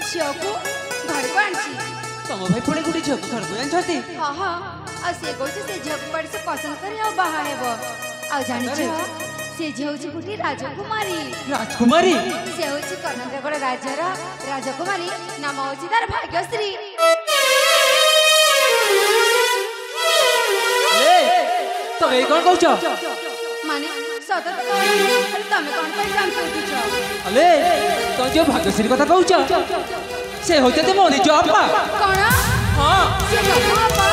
झील को घर को आनी तुम भाई पुणे गोटे झील को घर को आनी हाँ हाँ आ से कौन से झील को बड़ी से पसंद करे बाहा हेब आ जानी से झी हूँ गोटे राजकुमारी राजकुमारी से हूँ कर्णाटक राज्यर राजकुमारी नाम हूँ तार भाग्यश्री तुम ये कौन कहूच माने सत तमें कौन पर काम कर अले तो जो भाग्यश्री कथा कहूच से होते ते मोनी जो अपा कौन हां से बाबा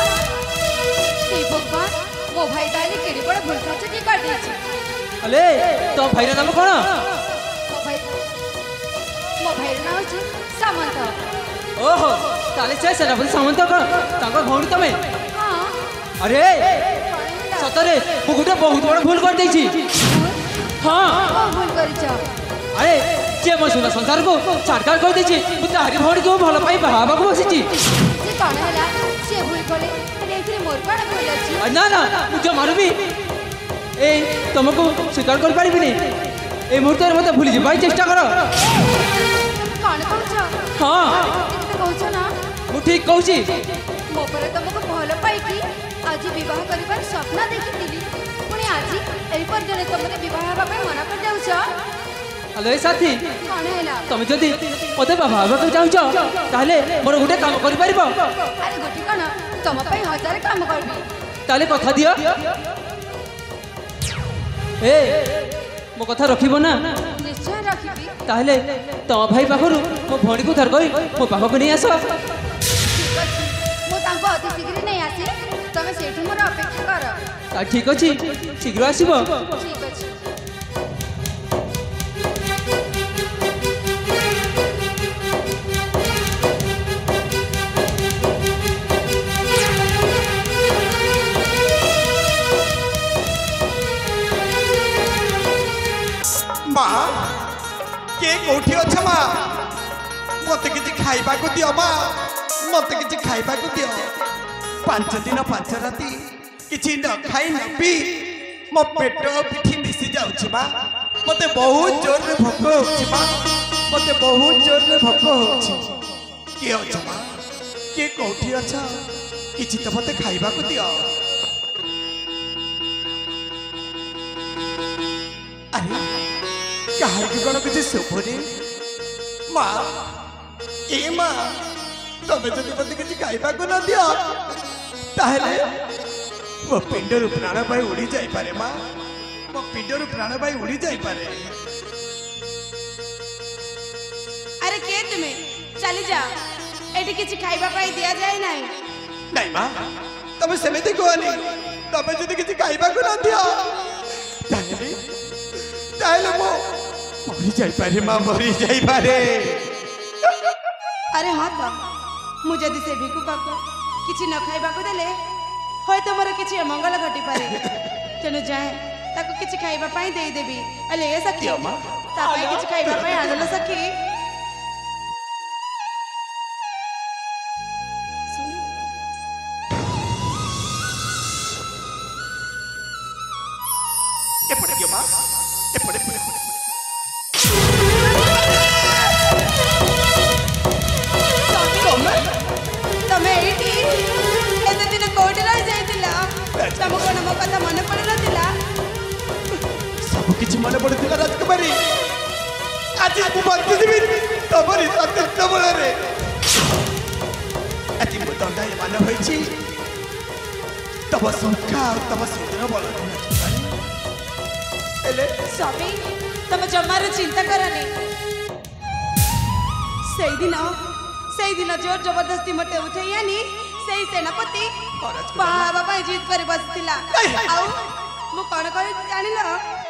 हे भगवान मो भाई ताले केड़ी बड़ भूल छटी कर दे छी अले तो भाई रा नाम कोन मो भाई नाम छी सामंत ओहो ताले से सेनापति सामंत कोन ताको भौणी तमे हां अरे सतरे मु गुटे बहुत बड़ भूल कर देछि हां ओ भूल करी छ अरे जे मो सुना संसार को सरकार कर देछि मु तारी भौणी को भलो पाई बाबा को बसिछि से कोन हला से भूल कोले एथि मोर कोन भूल अछि ना ना मु जो मारबी ए तुमको स्वीकार कर पारिबि नि ए मुहूर्त रे मते भूली जे चेष्टा करो कोन कहू छ हां एते कहू छ ना मु ठीक कहू छी मो पर तुमको भलो पाई की आज विवाह करिबार स्वप्न देखितिली पुणी आज एई पर जने तुमरे विवाह हेबा पे मना कर जाउ छ हेलो साथी कोन हैला तुम जदि मते बाबा को चाहू ताले मोर गुटे काम करि परिबो अरे गोटी कोन तुम पे 1000 काम करबी ताले कथा दियो ए मो कथा रखिबो ना निश्चय रखिबी ताले तुम भाई पाखरु मो भौणी को धर गई मो पाखा को नहीं आसो ठीक अछि मो तांको अति शीघ्र नहीं आसे तमे सेठी मोर अपेक्षा कर ठीक अछि शीघ्र आसीबो ठीक अछि माँ के कौटी अच्छा माँ मत किसी खाइबा को दियो माँ मत किसी खाइबा को दियो 5 दिन 5 राति किसी न खाई न पी मो पेट पिठी मिसी जाउछि माँ मते बहुत जोर रे भोक होछि माँ मते बहुत जोर रे भोक होछि के अच्छा माँ के कौटी अच्छा किसी तो मते खाइबा को दियो अरे कहार की कौन किसी सुपरी माँ ए माँ तबे जदि मते किसी खाइबा को न दियो ताहले वो पिंडर प्राण भाई उड़ी जाई पारे माँ वो पिंडर प्राण भाई उड़ी जाई पारे अरे के तुम्हें चली जा एठी किछि खाइबा पाई दिया जाय नाही नहीं माँ तबे सेमेती कोनी तबे जदि किसी खाइबा को न दियो ताहले मो मरी जाई पारे माँ मरी जाई पारे अरे हाँ तो मु जदि से भिकुका को किछि न खाइबा को देले होय तो मोर किछि मंगल घटी पारे तेनु जाए ताको किछि खाइबा पाई देई देबी अले ए सखी ता पाई किछि खाइबा पाई आनलो सखी ए पड़े क्यों माँ ए पड़े तमे एठी एते दिन कोड रह जाइतिला तमको नम कथा मन पड़ नथिला सब किछि मन पड़तिला राजकुमारी आज मु बंती दिबी तमरी सत्य बळ रे अति मु दंडा मान होइछि तब संख्या तब सुंदर बळ एले स्वामी तम जमार चिंता करनी सेई दिन जोर जबरदस्ती मते उठैयानी सेई सेनापति बाबा जीत कर बसतिला आउ मु कोन कर जानिलो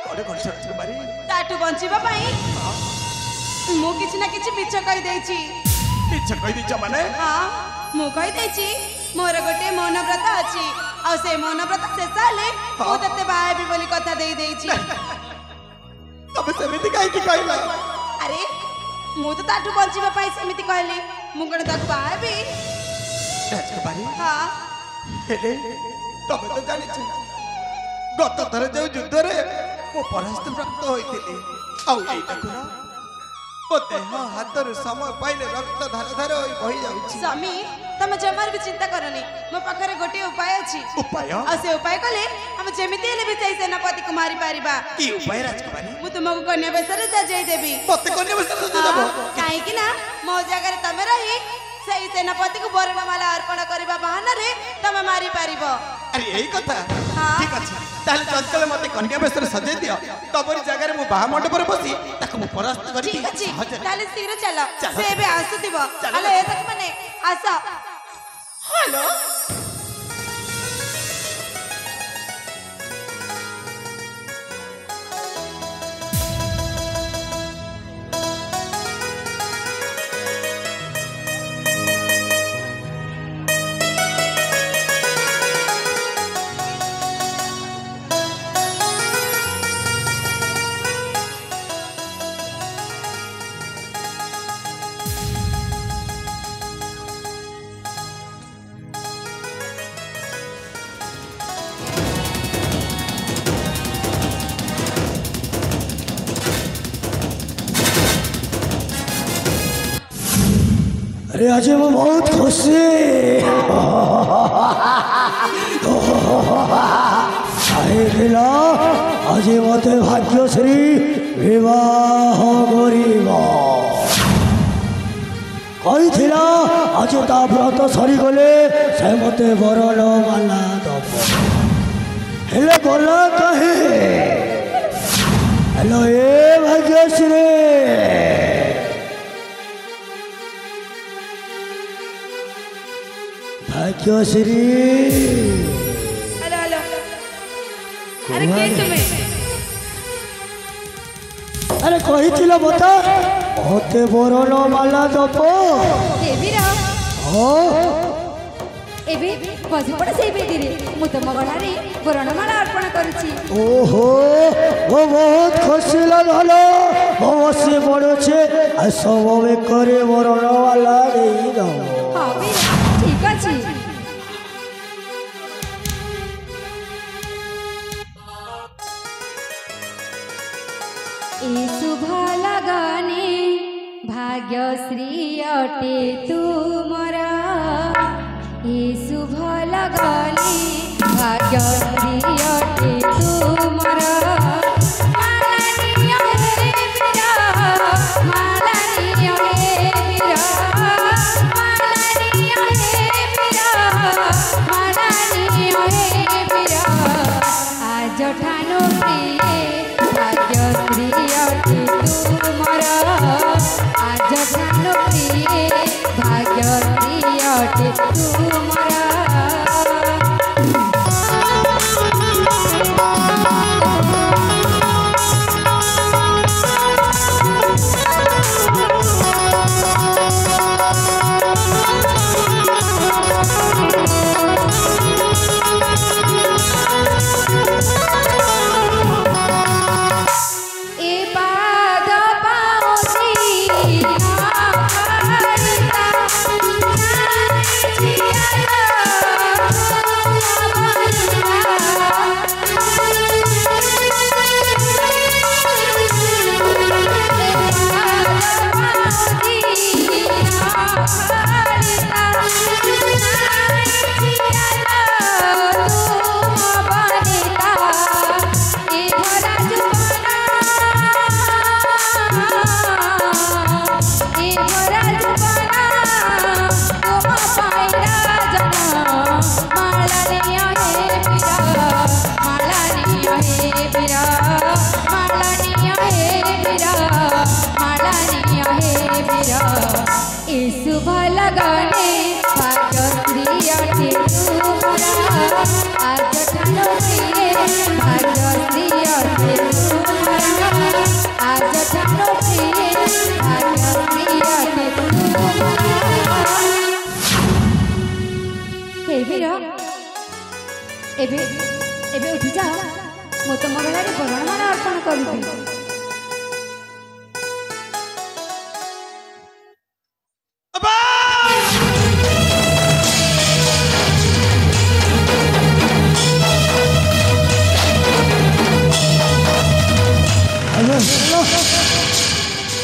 कोडे कोन राजकुमारी ताटू बंचिबा पई मु किछि ना किछि पिछ कहि देछि पिछ कहि दिछ माने हां मु कहि देछि मोर गोटे मौन व्रत अछि आ से मौन व्रत शेष हले मु तते बाहेबी बोली कथा देई देछि तबे सेमिति काहे की कहला अरे मु तो ताटू बंचिबा पई सेमिति कहली मु कोन ताकू बाहेबी राजकुमारी हां हेले तबे तो जानि छ गत थर जो युद्ध रे मो परास्त प्राप्त होइतिली आउ एई देखुना ମୋ ଦେହ ହାତରୁ ସମୟ ପାଇଲେ ରକ୍ତ ଧାର ଧାର ହୋଇ ବହି ଯାଉଛି। ସ୍ୱାମୀ ତମେ ଜମାରୁ ବି ଚିନ୍ତା କରନି, ମୋ ପାଖରେ ଗୋଟିଏ ଉପାୟ ଅଛି। ଉପାୟ? ଆଉ ସେ ଉପାୟ କଲେ ଆମେ ଯେମିତି ହେଲେ ବି ସେଇ ସେନାପତିକୁ ମାରି ପାରିବା। କି ଉପାୟ ରାଜକୁମାରୀ? ମୁଁ ତୁମକୁ କନ୍ୟା ବେଶରେ ସଜେଇ ଦେବି। ମତେ କନ୍ୟା ବେଶରେ ସଜେଇ ଦେବ? କାହିଁକି ନା ମୋ ଜାଗାରେ ତମେ ରହି ସେଇ ସେନାପତିକୁ ବରଣମାଲା ଅର୍ପଣ କରିବା ବାହାନାରେ ତମେ ମାରି ପାରିବ। ଆରେ ଏଇ କଥା? ହଁ। ଠିକ ଅଛି, ତାହେଲେ ଚଞ୍ଚଳ ମତେ କନ୍ୟା ବେଶରେ ସଜେଇ ଦିଅ। ତମରି ଜାଗାରେ ମୁଁ ବାହା ମଣ୍ଡପରେ ବସି ତାକୁ ମୁଁ ପରାସ୍ତ କରି ଠିକ ଅଛି, ସହଜରେ। ତାହେଲେ ଶୀଘ୍ର ଚାଲ। ଚାଲ। ସେ ଏବେ ଆସୁଥିବ। ଚାଲ। ହ୍ୟାଲୋ ଏ ତକ ମାନେ ଆସ। ହ୍ୟାଲୋ। अरे आज मैं बहुत खुशी कहीं आज मत भाग्यश्री विवाह कही आज ता व्रत सरी गले से मत बरण माला दब हेले गला कहे हेलो ए भाग्यश्री भाग्यश्री हेलो हेलो अरे के तुम्हें अरे कही बता मत बरण माला दब एबे बसी पड़ से बेदीरे मु तुम गलारे बरणमाला अर्पण करूची। ओहो वो बहुत खुशी लागल बसी पड़े आ सब करे बरणमाला दे दो। हाँ बे ठीक अछि। ए शुभ लगने भाग्यश्री अटे तुमरा ए शुभ लगने भाग्यश्री अटे तुमरा मालानिया हे वीरा मालानिया हे वीरा मालानिया हे वीरा मालानिया हे वीरा आज ठानो प्रिय भाग्यश्री अटे तुमरा आज ठानो प्रिय भाग्यश्री अटे तुमरा। शुभ लगने भाग्यश्री अटे तुमरा आज ठानो प्रिय भाग्यश्री अटे तुमरा आज ठानो प्रिय भाग्यश्री अटे तुमरा। हे वीर एबे एबे उठी जा मो तुम गलारे बरणमाला अर्पण करूबी।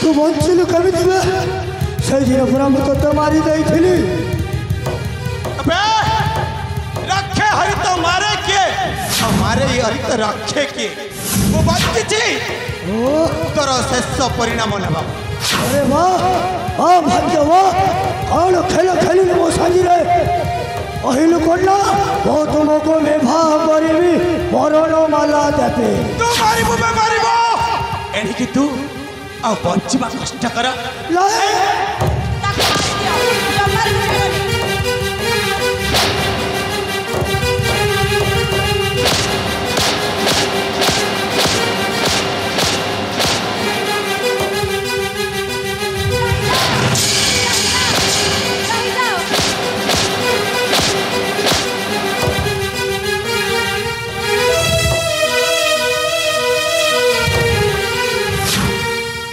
तू बंचिलु से दिन पूरा मुझे मारी गई थी अबे रखे हरि तो मारे के हमारे ही हरि तो रखे के वो बात किसी तोर शेष परिणाम नेबा अरे वाह वाह भाग्य वाह कौन खेल खेली मो साजी रे पहिलु कोना वो तुमको मैं भाव करीबी मरण माला देबे तू मारिबो मैं मारिबो एनी कि तू आ बंचिबा कष्ट कर लाए ତାକୁ ମାରିଦିଅ ଜମାରୁ ଛାଡ଼ିବନି।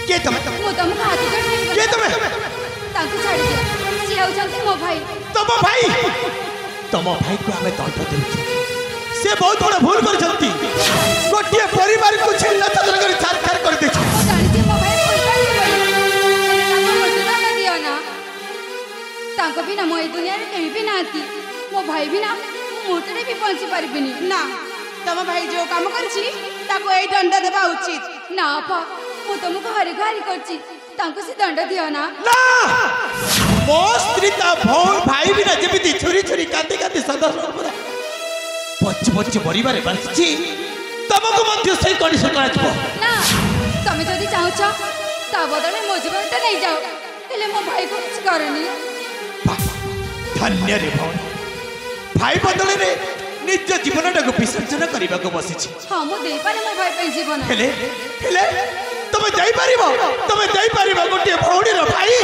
के तमे ମୁଁ ତମକୁ ହାତ ଯୋଡ଼ି के तमे ତାଙ୍କୁ ଛାଡ଼ି ଦିଅ ସିଏ ହେଉଛନ୍ତି ମୋ ଭାଇ तम भाई को हमें दंड देउछु से बहुत बड़ा भूल करछंती गोटिए परिवार को छिल्ला चदर कर छार छार कर देछ ମୁଁ ଜାଣିଛି ମୋ ଭାଇ ତାଙ୍କୁ ମୃତ୍ୟୁଦଣ୍ଡ ଦିଅ ନା ତାଙ୍କ ବିନା ମୁଁ ଏ ଦୁନିଆରେ କେହି ବି ନାହାନ୍ତି ମୋ ଭାଇ ବିନା ମୁଁ ମୁହୂର୍ତ୍ତରେ ବି ବଞ୍ଚି ପାରିବିନି ନା ତମ ଭାଇ ଯୋଉ କାମ କରିଛି ତାକୁ ଏଇ ଦଣ୍ଡ ଦେବା ଉଚିତ। ନା ଆପା ମୁଁ ତମକୁ ହରି ଘାରି କରିଛି ତାଙ୍କୁ ସେ ଦଣ୍ଡ ଦିଅ ନା ना मो स्त्री ता भौन भाई भी ना जेमिति छुरी छुरी कांदी कांदी सदा सर्वदा पच पच परिवार बसछि तमको मध्य सही कंडीशन कराछबो ନା ତମେ ଯଦି ଚାହୁଁଛ ତା ବଦଳରେ ମୋ ଜୀବନଟା ନେଇଯାଅ ହେଲେ ମୋ ଭାଇକୁ କିଛି କରନି धन्य रे भौन भाई बदले रे निज जीवनटाको विसर्जन करबाको बसिछि ହଁ ମୁଁ ଦେଇପାରେ ମୋ ଭାଇ ପାଇଁ ଜୀବନ हेले हेले तमे जाई परिबो गोटे भौणी रो भाई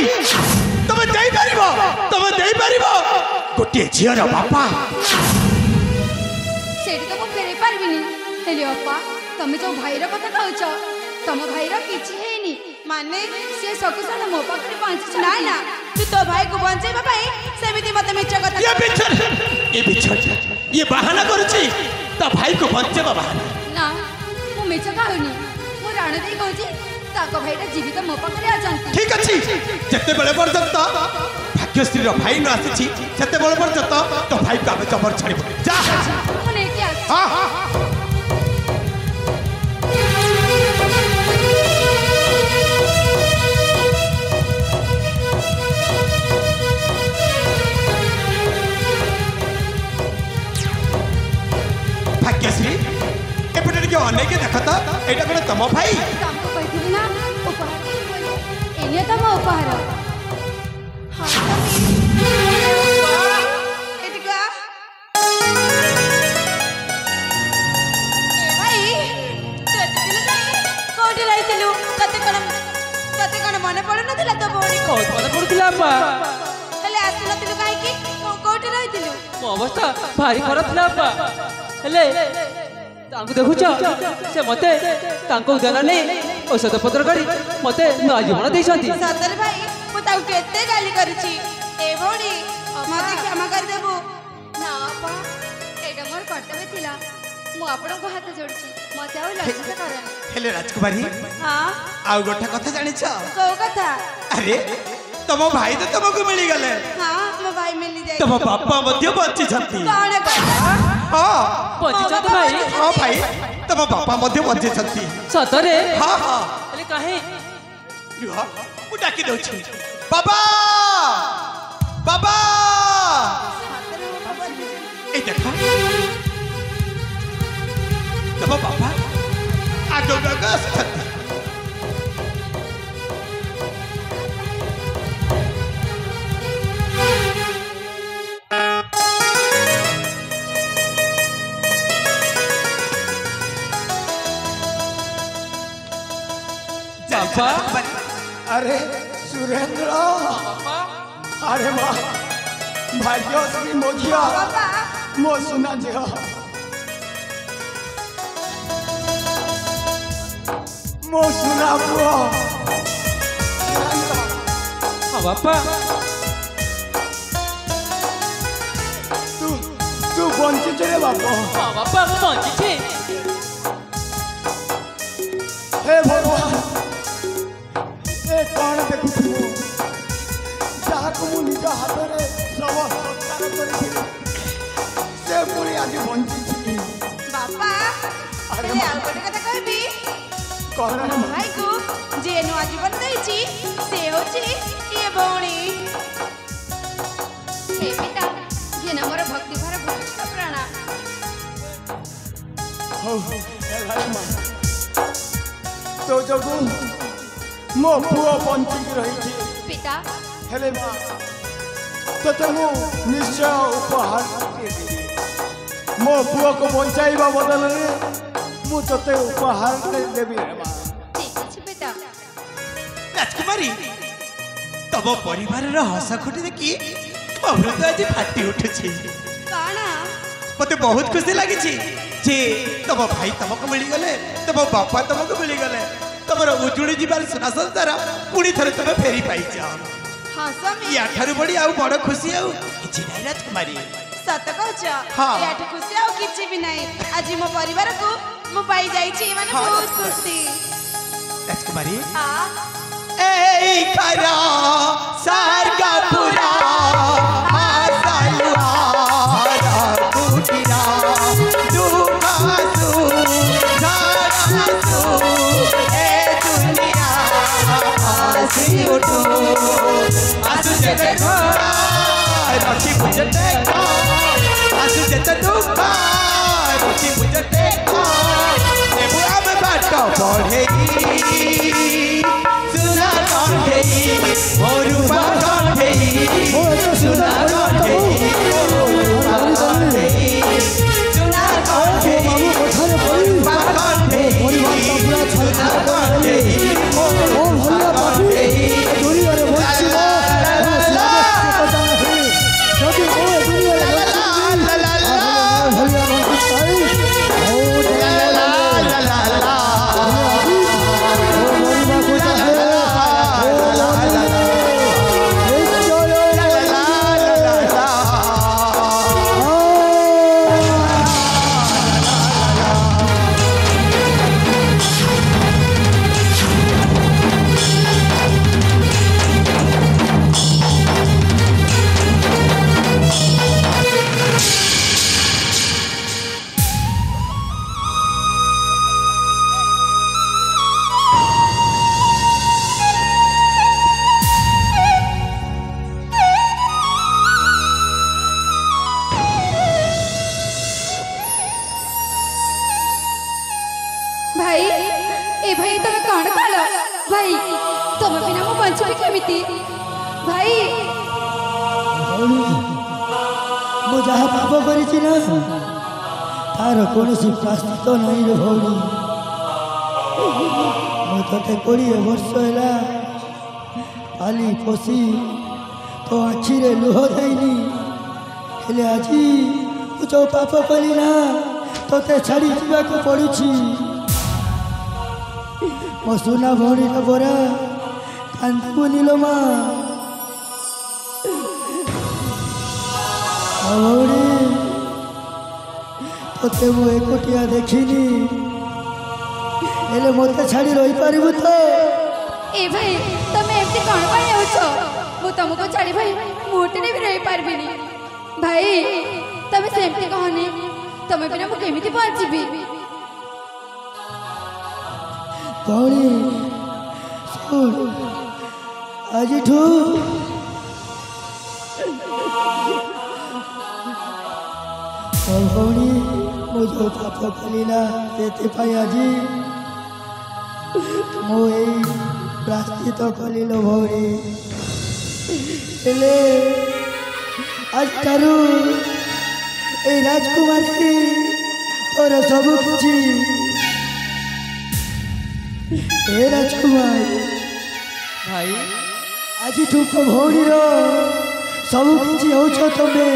तमे जाई परिबो गोटे झियर बापा ସେଇଠି ତ ମୁଁ ଫେରେଇ ପାରିବିନି ହେଲେ ଅପା ତମେ ଯୋଉ ଭାଇର କଥା କହୁଛ ତମ ଭାଇର କିଛି ହେଇନି ମାନେ ସେ ସକୁଶଳ ମୋ ପାଖରେ ପହଞ୍ଚିଛନ୍ତି ନା ନା ତୁ ତୋ ଭାଇକୁ ବଞ୍ଚେଇବା ପାଇଁ ସେମିତି ମତେ ମିଛ କଥା ये बिछड़ ये बहाना करुछि ता भाई को बंचेबा बहाना ନା ମୁଁ ମିଛ କହୁନି ମୁଁ ରାଣ ଦେଇ କହୁଛି ତାଙ୍କ ଭାଇଟା ଜୀବିତ ମୋ ପାଖରେ ଅଛନ୍ତି ठीक अछि जते बेले पर्यंत भाग्यश्री रो भाई न आसीछि सेते बेले पर्यंत तो भाई को आमे जबर छाड़िबो जा ମୁଁ ନେଇକି ଆସିଛି हां हां भाग्यश्री एपटे के अनेक देखत एटा कोन तम भाई ତମକୁ କହିଥିଲି ନା ଉପହାର ଦେବି ବୋଲି ଏନିଏ ତମ ଉପହାର ହଁ ଏଠିକୁ ଆ। ଏ ଭାଇ ତୁ ଏତେ ଦିନ ଯାଏ କୋଉଠି ରହିଥିଲୁ ତତେ କଣ ମନେ ପଡୁନଥିଲା ତୋ ଭଉଣୀ ବହୁତ ମନେ ପଡୁଥିଲା ଆପା ହେଲେ ଆସିନଥିଲୁ କାହିଁକି କୋଉଠି ରହିଥିଲୁ ମୋ ଅବସ୍ଥା ଭାରି ଖରାପ ଥିଲା ଆପା ହେଲେ ତାଙ୍କୁ ଦେଖୁଛ ସେ ମତେ ତାଙ୍କ ଉଦ୍ୟାନ ନେଇ ଔଷଧ ପତ୍ର କରି ମତେ ନୂଆ ଜୀବନ ଦେଇଛନ୍ତି ସତରେ ଭାଇ ମୁଁ ତାକୁ କେତେ ଗାଲି କରିଛି ଏ ଭଉଣୀ ମତେ କ୍ଷମା କରିଦେବୁ ନା ଅପା ଏଇଟା ମୋର କର୍ତ୍ତବ୍ୟ ଥିଲା ମୁଁ ଆପଣଙ୍କୁ ହାତ ଯୋଡୁଛି ମତେ ଆଉ ଲଜ୍ଜିତ କରନି हेले राजकुमारी ହଁ आउ गोटा कथा जानिछ କୋଉ କଥା अरे तम भाई तो तुमको मिली गले ହଁ ମୋ भाई मिली जाए तम बापा मध्य बच्ची छथि कौन कहता हां ବଞ୍ଚିଛନ୍ତି ଭାଇ हां भाई तम बापा मध्य बच्ची छथि ସତରେ हां हां ହେଲେ କାହିଁ रुह मु डाकी दउछि बाबा बाबा ए देखा तम बापा आगो गगा छथि बापा अरे सुरेंद्र अरे वाह भाग्यश्री मोझिया मो सुना झिया मो सुना पुआ ହଁ ବାପା तू तू बंचित रे बाप ହଁ ବାପା ମୁଁ ବଞ୍ଚିଛି हे भगवान ए कौन देखुछु ନିଜ ହାତରେ ଶବ ସତ୍କାର କରିଥିଲି ସେ ପୁଣି ଆଜି ବଞ୍ଚିଛି। ବାପା ହେଲେ ଆଉ ଗୋଟେ କଥା କହିବି କହନା ମୋ ଭାଇକୁ ଯିଏ ନୂଆ ଜୀବନ ଦେଇଛି ସେ ହଉଛି ଇଏ ଭଉଣୀ। ହେ ପିତା ଯିଏ ଆମର ଭକ୍ତି ଭରା ଭୂମିଷ୍ଠ ପ୍ରାଣ। ହଉ ହେଲା ମା ତୋ ଯୋଗୁଁ ମୋ ପୁଅ ବଞ୍ଚିକି ରହିଛି। ପିତା ହେଲେ ମା ତୋତେ ମୁଁ ନିଶ୍ଚୟ ଉପହାର ଦେବି। ମୋ ପୁଅକୁ ବଞ୍ଚାଇବା ବଦଳରେ ମୁଁ ତୋତେ ଉପହାର ଦେବି। ଠିକ ଅଛି ପିତା। ରାଜକୁମାରୀ ତମ ପରିବାରର ହସ ଖୁଟି ଦେଖି ମୋ ହୃଦୟ ଆଜି ଫାଟି ଉଠୁଛି। କଣ ମତେ ବହୁତ ଖୁସି ଲାଗିଛି ଯେ ତମ ଭାଇ ତମକୁ ମିଳିଗଲେ, ତମ ବାପା ତମକୁ ମିଳିଗଲେ, ତମର ଉଜୁଳି ଯିବାର ସୁନା ସଂସାର ପୁଣି ଥରେ ତମେ ଫେରି ପାଇଛ। ହଁ ସ୍ୱାମୀ ୟାଠାରୁ ବଢି ଆଉ ବଡ ଖୁସି ଆଉ କିଛି ନାହିଁ ରାଜକୁମାରୀ। ସତ କହୁଛ ହଁ। ଏହାଠୁ ଖୁସି ଆଉ କିଛି ବି ନାହିଁ। ଆଜି ମୋ ପରିବାରକୁ ମୁଁ ପାଇ ଯାଇଛି ମାନେ ହଁ, ବହୁତ ରାଜକୁମାରୀ। ଖୁସି। ରାଜକୁମାରୀ हाँ এই করা সারগাপুরা আসালুয়ারা কুটিরা দুখাসু ধারাসু এ দুনিয়া আসি উঠো আসু যেতে রচি বুঝতে আসু যেতে দুঃখ রচি বুঝতে নেবু আমি বাট বড়েই सुना कौन और सुना कौन सुना भाई ए भाई तुम कौन कल भाई तुम बिना मु बंचबी केमिति भाई ମୁଁ ଯାହା ପାପ କରିଛି ନା ତାର କୌଣସି ପ୍ରାଶ୍ଚିତ ନାହିଁ ରେ ଭଉଣୀ। ମୁଁ ତତେ 20 ବର୍ଷ ହେଲା ପାଲି ପୋଷି ତୋ ଆଖିରେ ଲୁହ ଦେଇନି, ହେଲେ ଆଜି ମୁଁ ଯେଉଁ ପାପ କଲି ନା ତତେ ଛାଡ଼ି ଯିବାକୁ ପଡ଼ୁଛି। ମୋ ସୁନା ଭଉଣୀର ପରା କାନ୍ଦିବୁନି ଲୋ ମା। ଭଉଣୀ ତତେ ମୁଁ ଏକୁଟିଆ ଦେଖିନି, ହେଲେ ମୋତେ ଛାଡ଼ି ରହିପାରିବୁ ତ? ए भाई तुम एमती कौन पाई होछ मु तुमको छाड़ी भाई मोटे भी रही पारबिनी भाई तुम सेमती कहनी तुम बिना मु केमिति बंचबी ଭଉଣୀ ଶୁଣ, ଆଜିଠୁ ଭଉଣୀ ମୁଁ ଯେଉଁ ପାପ କଲି ନା ସେଥିପାଇଁ ଆଜି ମୁଁ ଏଇ ପ୍ରାଶ୍ଚିତ କଲି ଲୋ ଭଉଣୀ। ହେଲେ ଆଜିଠାରୁ ଏଇ ରାଜକୁମାରୀ ତୋର ସବୁ କିଛି। ଏ ରାଜକୁମାରୀ ଭାଇ ଆଜିଠୁ ମୋ ଭଉଣୀର ସବୁ କିଛି ହେଉଛ ତମେ।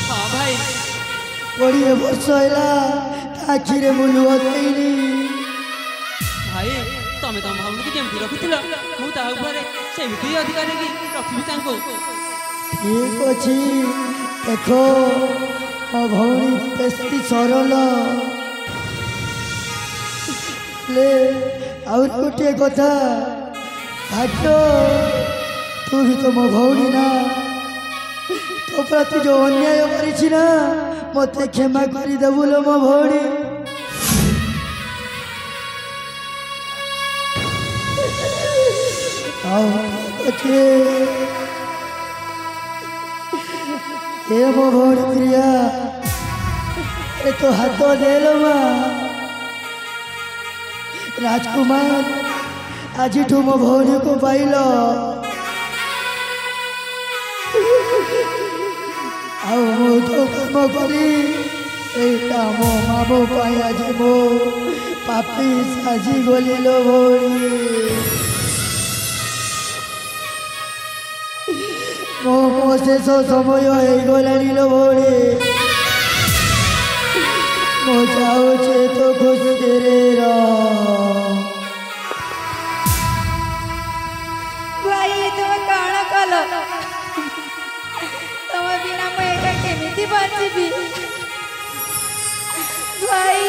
ହଁ ଭାଇ 20 ବର୍ଷ ହେଲା ତା ଆଖିରେ ମୁଁ ଲୁହ ଦେଇନି। ଭାଇ ତମେ ତମ ଭାଉଣୀକି ଯେମିତି ରଖିଥିଲ ମୁଁ ତା ଉପରେ ସେମିତି ଅଧିକାର କି ରଖିବି ତାଙ୍କୁ। ଠିକ ଅଛି, ଦେଖ ମୋ ଭଉଣୀ ବେଶୀ ସରଳ। ହେଲେ ଆହୁରି ଗୋଟିଏ କଥା, ଭାଗ୍ୟ ତୁ भी तो मो भौणी ना तो प्रति जो अन्याय करिछि ना मते क्षमा करि देबुलो मो भौणी अच्छे ए मो भौणी प्रिया ए तो हाथ दे लो माँ राजकुमार आज मो भौणी को पाइल मो तो कम करी मो मामो पाई आज मो पापी साजी गली लो भौणी मो मो शेष समय हो गलानी लो भौणी मो जाऊे तो खुशी रे भाई तुम कौन कल तुम बिना मुझे केमी बचबी भाई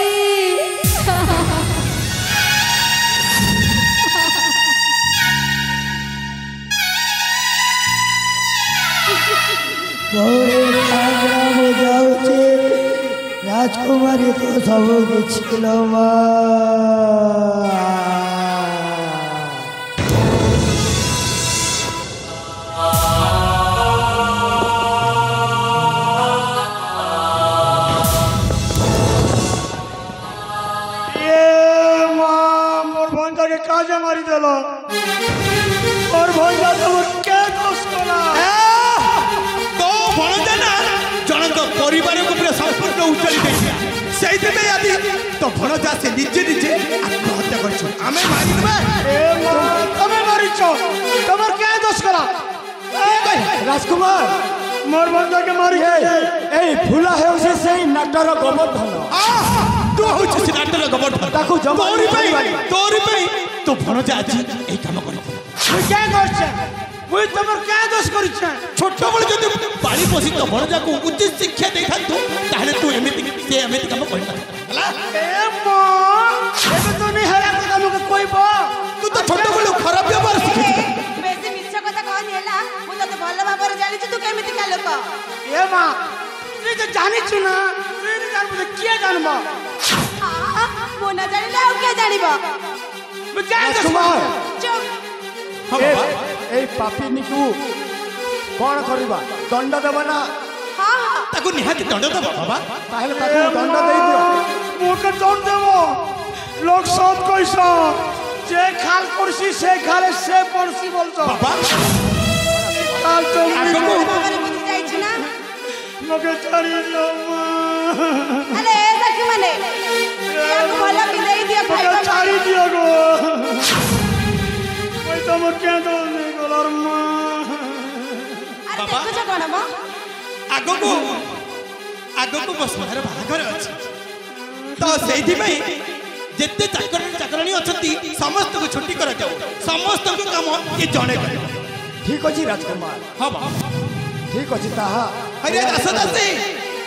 भौणी जाऊे राजकुमारी तो सब किछ मा काजा मारी देल और भंजा तुम क्या दोष कला तो भणजा ना जनक परिवार को पूरा संपूर्ण उचारी देछिया सेइते में आदि तो भणजा से निजे निजे आत्महत्या करछ आमे मारि देबे ए मां तमे मारिछो तमर क्या दोष कला राजकुमार मोर भंजा के मारी ए फुला है उसे सही नाटर गोवर्धन तू होछ से नाटर गोवर्धन ताको जमा तोरी पे तो भणजा आज ए काम करि मुई क्या करछ मुई तमर क्या दोष करिछ छोट बळ जदि पानी पोसी तो भणजा को उचित शिक्षा दे थांतु ताहले तू एमिति से एमिति काम करता हला ए मां एबे तो नहीं हरा को काम के कोइबो तू तो छोट बळ खराब व्यवहार सिखि बेसी मिछ कथा कहनी हैला मु तो भल भाबर जानि तू केमिति का लोक ए मां तू तो जानि छु ना तू नहीं जान मुझे किया जानबो मु न जानिले आ के जानिबो मैं क्या राजकुमार चुप ए पापी निकू कौन करबा दंड देबा ना हां हां ताको निहाती दंड दबा बाबा ताहले ताको दंड दे दियो मोके दंड देबो लोग सब कैसा जे खाल करसी से खाले से पड़सी बोलतो बाबा खाल तो बाबर बुझि जाई छी ना मोके छाड़ी दियो अरे ऐसा क्यों माने याको भलो की दे दिया खाइबा मोके छाड़ी दियो गो कोई तो मोर क्या तो नहीं गोलर मां अरे देखो कोन म आगो बस मार बाहागर अछि तो सेइथि में जेते चाकरणी अछंती समस्त को छुट्टी करा जाऊ समस्त को काम ये जणे करे ठीक अछि राजकुमार हां बा ठीक अछि ताहा अरे दासी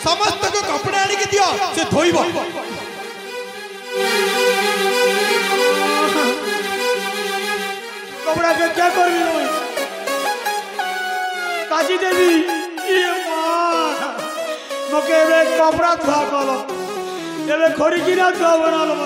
समस्त को कपड़ा आनी के दियो से धोइबो कपड़ा के क्या करबी काजी देवी ये मां मोके रे कपड़ा धुआ कलो एबे खोरी किना धुआ बना लो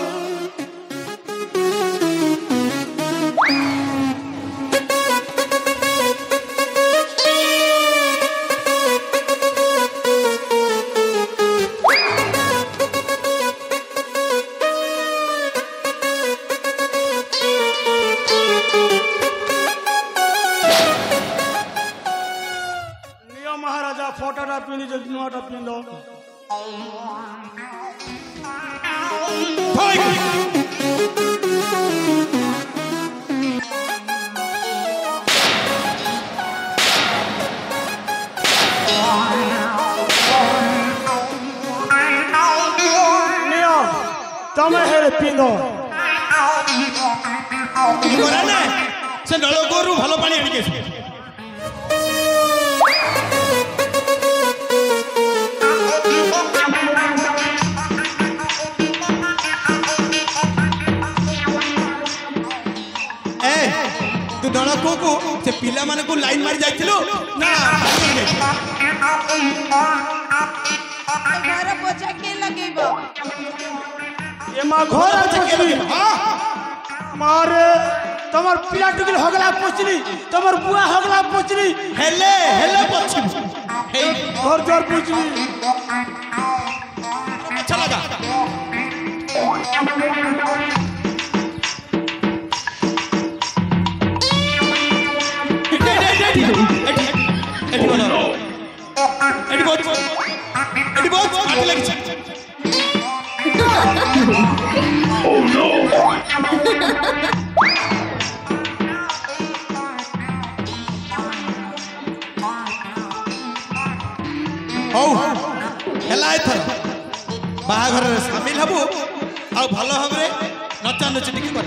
महाराजा फोटाटा पिंदी जल्दी नुआटा पिंदो तमे हेरे पिंदो कोरा ना से नळकोरु भालो पानी आनी के पिला माने को लाइन मारी जाइथिलो ना घर पोछा के लगेबो ए मां घर पोछली हां मारे तमर पिला टुकिल हगला पोछली तमर बुआ हगला पोछली हेले हेले पोछी हे घर जोर पोछली अच्छा लगा Oh no! बाहाघर सामिल हबु आ भल भाबरे नचा नची टिके कर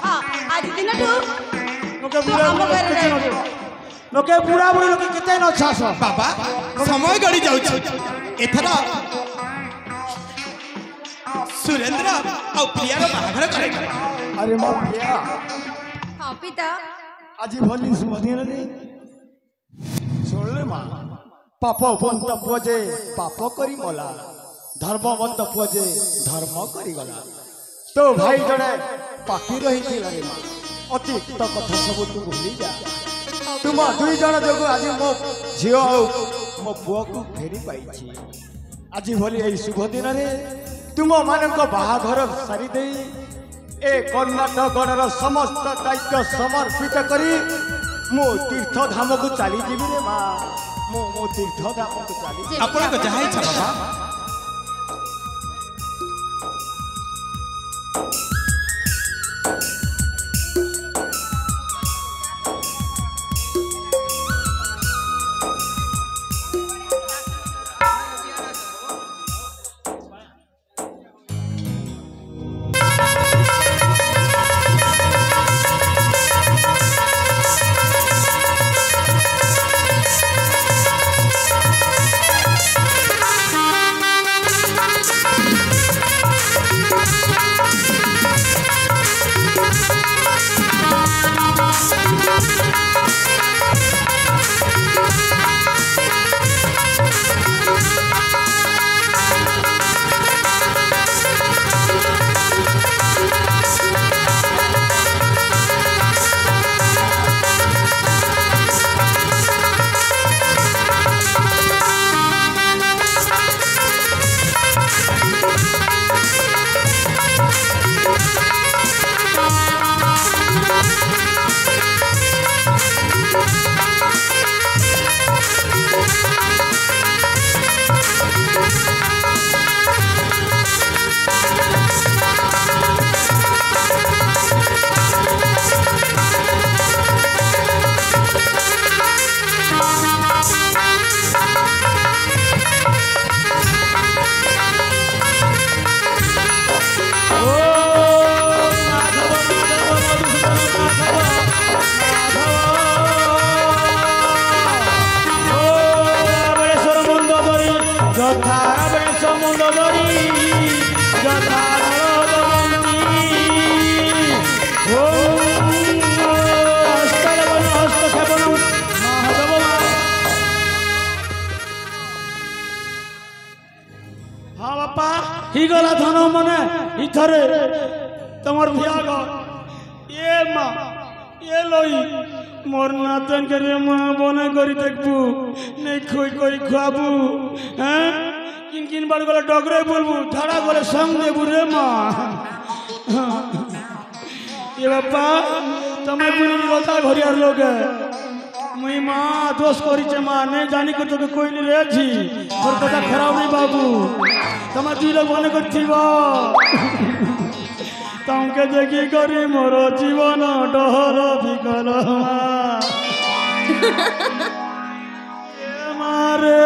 हां आज दिन ठो लोके बुढ़ा लोके बुढ़ा बुढ़ी लोके केते नछास बाबा समय गड़ी जाउ एथरा सुरेंद्र आ प्रिया रो बाहाघर करे अरे मां प्रिया हां पिता आज भली सुमदिन रे सुनले मां पाप बंत पुजे पाप करी गला धर्म बंत पुजे धर्म करी गला तो भाई जड़े पाखी रही थी रे मां अतीत कथा सब तू भूली जा तुम दुई जन जोग आज मो झियो मो पुआ को फेरी पाई आज भली ए शुभ दिन रे तुम मानक बाहाघर सारी दे ए कर्णाटक समस्त दायित्व समर्पित करी मो तीर्थ धाम को चली जीवी रे मां मो तीर्थ धाम को चली आपण को जहा इच्छा बाबा गला धन मने इथरे तमर बियाग ए मां ए लोई मोर नातन करे मां बने करी देखबू नै खोई कोई खाबू हैं किन किन बार गला डगरे बोलबू ठाड़ा गले संग देबू रे मां ए बापा तमे पुनी रोता घरियार लोग मुई मां दोष करी छे मां नै जानी कर तो कोई नहीं रे छी और कथा खराब नहीं बाबू तमा दुई लोग बने करथिबो तमके देखी करी मोर जीवन डहर विकल मारे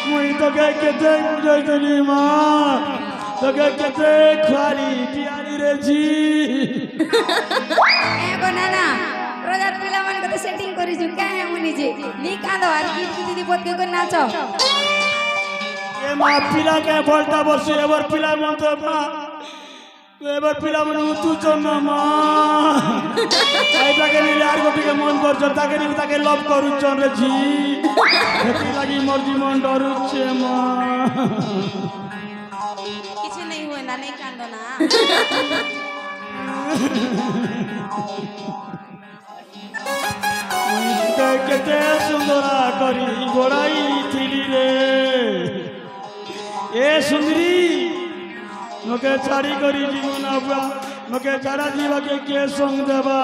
मुई तो केते बुझाई देली मां तो केते खाली पियाली रे जी ए बनाना रोजार पिला मन को सेटिंग करी छु काहे मुनी जी नी कांदो आर गीत दीदी पोत के नाचो ए मां पिला के बोलता बसे एवर पिला मन तो मां এবার পিলা মনে তুচন না মা এইটাকে নিলে আর গোটিকে মন করছ তাকে নিলে তাকে লভ করুছ রে ঝি লাগি মোর জীবন ডরুছে মা কিছু নেই হুয়ে না নেই কান্দ না কেতে সুন্দরা করি গোড়াই থিলি রে এ সুন্দরী মোকে ছাড়ি করি জীবন আবা মোকে ছাড়া জীবাকে কে সঙ্গ দেবা